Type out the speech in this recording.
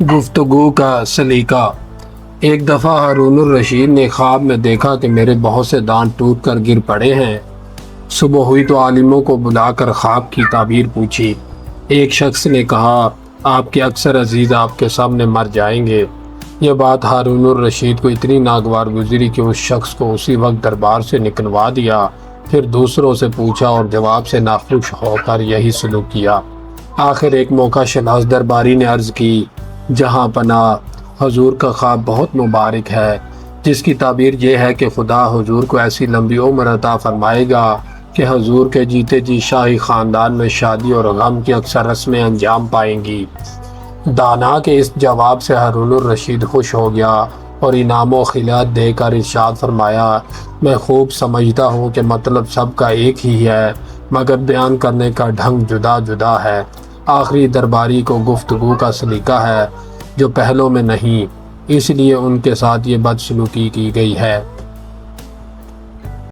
گفتگو کا سلیقہ۔ ایک دفعہ ہارون الرشید نے خواب میں دیکھا کہ میرے بہت سے دانت ٹوٹ کر گر پڑے ہیں۔ صبح ہوئی تو عالموں کو بلا کر خواب کی تعبیر پوچھی۔ ایک شخص نے کہا، آپ کے اکثر عزیز آپ کے سامنے مر جائیں گے۔ یہ بات ہارون الرشید کو اتنی ناگوار گزری کہ اس شخص کو اسی وقت دربار سے نکلوا دیا، پھر دوسروں سے پوچھا اور جواب سے ناخوش ہو کر یہی سلوک کیا۔ آخر ایک موقع شناس درباری نے عرض کی، جہاں پناہ، حضور کا خواب بہت مبارک ہے، جس کی تعبیر یہ ہے کہ خدا حضور کو ایسی لمبی عمر عطا فرمائے گا کہ حضور کے جیتے جی شاہی خاندان میں شادی اور غم کی اکثر رسمیں انجام پائیں گی۔ دانا کے اس جواب سے ہارون الرشید خوش ہو گیا اور انعام و خلعت دے کر ارشاد فرمایا، میں خوب سمجھتا ہوں کہ مطلب سب کا ایک ہی ہے، مگر بیان کرنے کا ڈھنگ جدا جدا ہے۔ آخری درباری کو گفتگو کا سلیقہ ہے جو پہلوں میں نہیں، اس لیے ان کے ساتھ یہ بدسلوکی کی گئی ہے۔